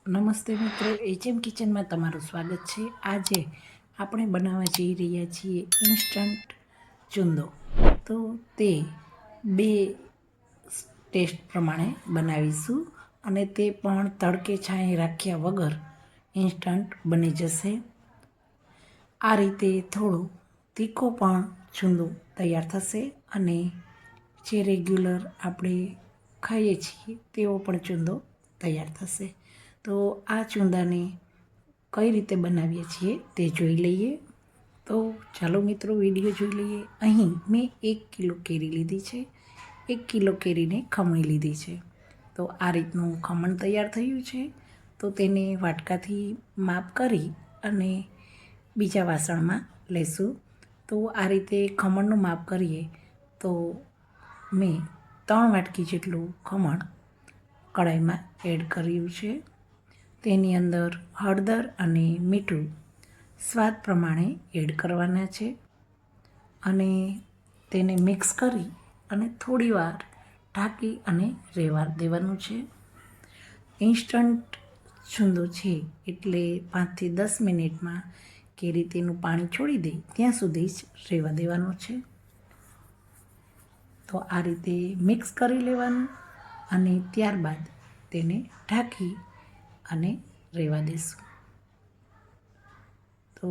નમસ્તે મિત્રો, એચએમ કિચનમાં તમારું સ્વાગત છે। આજે આપણે બનાવવા જઈ રહ્યા છીએ ઇન્સ્ટન્ટ ચૂંદો। તો તે બે ટેસ્ટ પ્રમાણે બનાવીશું અને તે પણ તડકે છાંયે રાખ્યા વગર ઇન્સ્ટન્ટ બની જશે। આ રીતે થોડો તીખો પણ ચૂંદો તૈયાર થશે અને જે રેગ્યુલર આપણે ખાઈએ છીએ તેવો પણ ચૂંદો તૈયાર થશે। તો આ ચૂંદાને કઈ રીતે બનાવીએ છીએ તે જોઈ લઈએ। તો ચાલો મિત્રો વિડીયો જોઈ લઈએ। અહીં મેં 1 કિલો કેરી લીધી છે। 1 કિલો કેરીને ખમણી લીધી છે। તો આ રીતનું ખમણ તૈયાર થયું છે। તો તેને વાટકાથી માપ કરી અને બીજા વાસણમાં લેશું। તો આ રીતે ખમણનું માપ કરીએ તો મેં 3 વાટકી જેટલું ખમણ કઢાઈમાં એડ કર્યું છે। તેની અંદર હળદર અને મીઠું સ્વાદ પ્રમાણે એડ કરવાના છે અને તેને મિક્સ કરી અને થોડીવાર ઢાંકી અને રહેવા દેવાનું છે। ઇન્સ્ટન્ટ ચૂંદો છે એટલે 5 થી 10 મિનિટમાં કેરી તેનું પાણી છોડી દે ત્યાં સુધી જ રહેવા દેવાનું છે। તો આ રીતે મિક્સ કરી લેવાનું અને ત્યારબાદ તેને ઢાંકી અને રહેવા દેશું। તો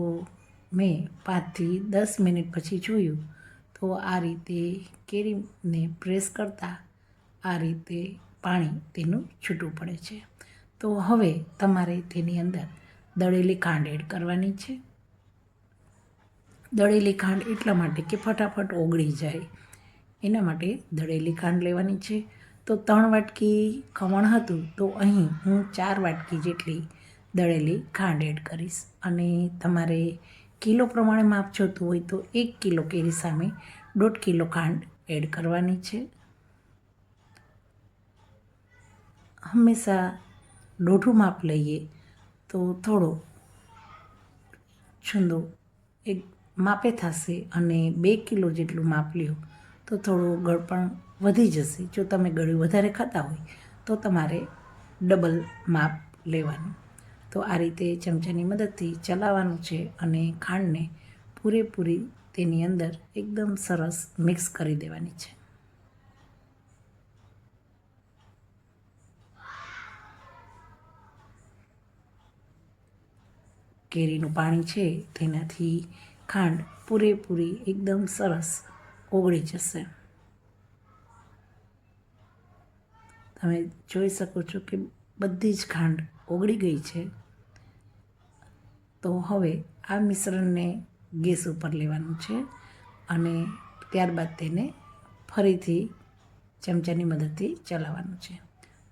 મેં 5 થી 10 મિનિટ પછી જોયું તો આ રીતે કેરીને પ્રેસ કરતાં આ રીતે પાણી તેનું છૂટું પડે છે। તો હવે તમારે તેની અંદર દળેલી ખાંડ એડ કરવાની છે। દળેલી ખાંડ એટલા માટે કે ફટાફટ ઓગળી જાય એના માટે દળેલી ખાંડ લેવાની છે। તો 3 વાટકી ખમણ હતું તો અહીં હું 4 વાટકી જેટલી દળેલી ખાંડ એડ કરીશ અને તમારે કિલો પ્રમાણે માપ જોતું હોય તો 1 કિલો કેરી સામે 1.5 કિલો ખાંડ એડ કરવાની છે। હંમેશા દોઢું માપ લઈએ તો થોડો ચૂંદો એક માપે થશે અને 2 કિલો જેટલું માપ લ્યો તો થોડું ગળપણ વધી જશે। જો તમે ગળ્યું વધારે ખાતા હોય તો તમારે ડબલ માપ લેવાનું। તો આ રીતે ચમચાની મદદથી ચલાવવાનું છે અને ખાંડને પૂરેપૂરી તેની અંદર એકદમ સરસ મિક્સ કરી દેવાની છે। કેરીનું પાણી છે તેનાથી ખાંડ પૂરેપૂરી એકદમ સરસ ઓગળી જશે। તમે જોઈ શકો છો કે બધી જ ખાંડ ઓગળી ગઈ છે। તો હવે આ મિશ્રણને ગેસ ઉપર લેવાનું છે અને ત્યારબાદ તેને ફરીથી ચમચાની મદદથી ચલાવવાનું છે।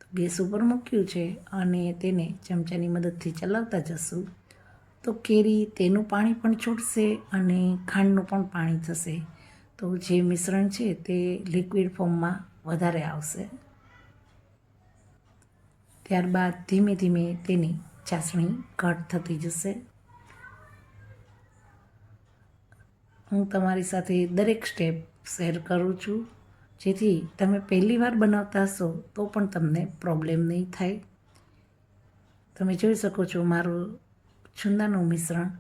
તો ગેસ ઉપર મૂક્યું છે અને તેને ચમચાની મદદથી ચલાવતા જશું તો કેરી તેનું પાણી પણ છોડશે અને ખાંડનું પણ પાણી થશે। તો જે મિશ્રણ છે તે લિક્વિડ ફોર્મમાં વધારે આવશે। ત્યારબાદ ધીમે ધીમે તેની ચાસણી ઘટ થતી જશે। હું તમારી સાથે દરેક સ્ટેપ શેર કરું છું જેથી તમે પહેલી વાર બનાવતા હશો તો પણ તમને પ્રોબ્લેમ નહીં થાય। તમે જોઈ શકો છો મારું ચૂંદાનું મિશ્રણ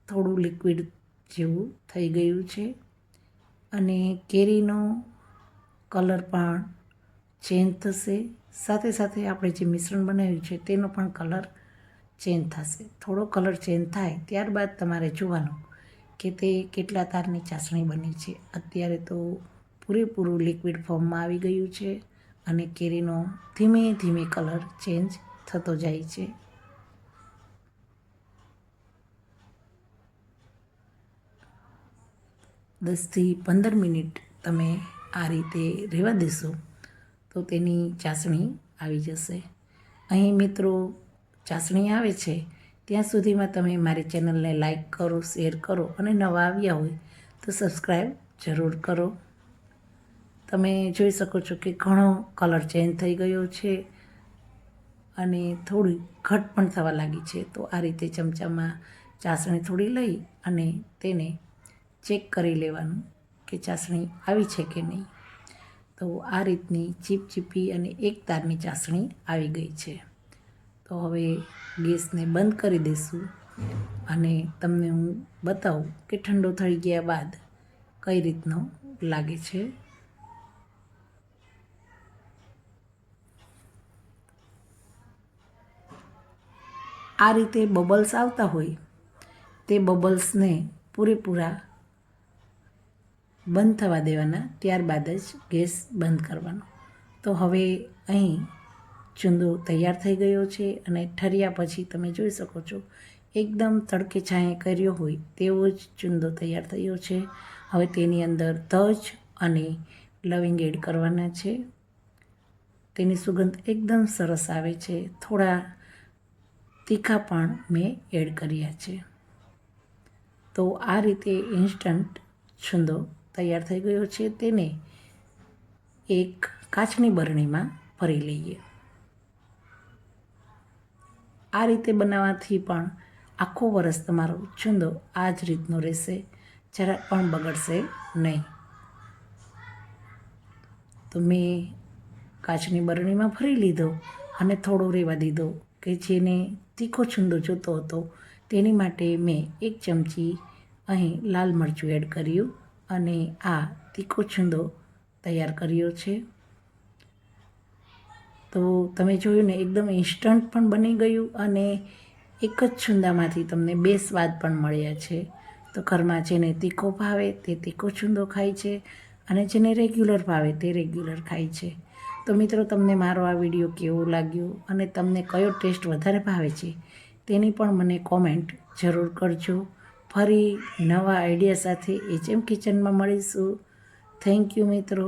થોડું લિક્વિડ જેવું થઈ ગયું છે અને કેરીનો કલર પણ ચેન્જ થશે। સાથે સાથે આપણે જે મિશ્રણ બનાવ્યું છે તેનો પણ કલર ચેન્જ થશે। થોડો કલર ચેન્જ થાય ત્યારબાદ તમારે જોવાનું કે તે કેટલા તારની ચાસણી બની છે। અત્યારે તો પૂરેપૂરું લિક્વિડ ફોર્મમાં આવી ગયું છે અને કેરીનો ધીમે ધીમે કલર ચેન્જ થતો જાય છે। દસથી 15 મિનિટ તમે આ રીતે રહેવા દેશો તો તેની ચાસણી આવી જશે। અહીં મિત્રો ચાસણી આવે છે ત્યાં સુધીમાં તમે મારી ચેનલને લાઈક કરો, શેર કરો અને નવા આવ્યા હોય તો સબસ્ક્રાઈબ જરૂર કરો। તમે જોઈ શકો છો કે ઘણો કલર ચેન્જ થઈ ગયો છે અને થોડી ઘટ પણ થવા લાગી છે। તો આ રીતે ચમચામાં ચાસણી થોડી લઈ અને તેને ચેક કરી લેવાનું કે ચાસણી આવી છે કે નહીં। તો તો આ રીતની ચીપચીપી અને એક તારની ચાસણી આવી ગઈ છે. તો હવે ગેસને બંધ કરી દઈશું અને તમને હું બતાવું કે ઠંડો થઈ ગયા બાદ કઈ રીતનો લાગે છે. આ રીતે બબલ્સ આવતા હોય તે બબલ્સને પૂરેપૂરા બંધ થવા દેવાના, ત્યારબાદ જ ગેસ બંધ કરવાનો. તો હવે અહીં ચૂંદો તૈયાર થઈ ગયો છે અને ઠર્યા પછી તમે જોઈ શકો છો એકદમ તડકે છાંયે કર્યો હોય તેવો જ ચૂંદો તૈયાર થયો છે. હવે તેની અંદર તજ અને લવિંગ એડ કરવાના છે. તેની સુગંધ એકદમ સરસ આવે છે. થોડા તીખા પણ મેં એડ કર્યા છે. તો આ રીતે ઇન્સ્ટન્ટ ચૂંદો તૈયાર થઈ ગયો છે. તેને એક કાચની બરણીમાં ભરી લઈએ. આ રીતે બનાવવાથી પણ આખો વરસ તમારો ચૂંદો આ જ રીતનો રહેશે, જરા પણ બગડશે નહીં. તો મેં કાચની બરણીમાં ભરી લીધો અને થોડો રહેવા દીધો કે જેને તીખો ચૂંદો જોતો હતો તેની માટે મેં 1 ચમચી અહીં લાલ મરચું એડ કર્યું અને આ તીખો ચૂંદો તૈયાર કર્યો છે. તો તમે જોયું ને એકદમ ઇન્સ્ટન્ટ પણ બની ગયું અને એક જ ચૂંદામાંથી તમને 2 સ્વાદ પણ મળ્યા છે. તો ઘરમાં જેને તીખો ભાવે તે તીખો ચૂંદો ખાય છે અને જેને રેગ્યુલર ભાવે તે રેગ્યુલર ખાય છે. તો મિત્રો, તમને મારો આ વિડીયો કેવો લાગ્યો અને તમને કયો ટેસ્ટ વધારે ભાવે છે તેની પણ મને કોમેન્ટ જરૂર કરજો. ફરી નવા આઈડિયા સાથે HM કિચનમાં મળીશું. થેન્ક યુ મિત્રો.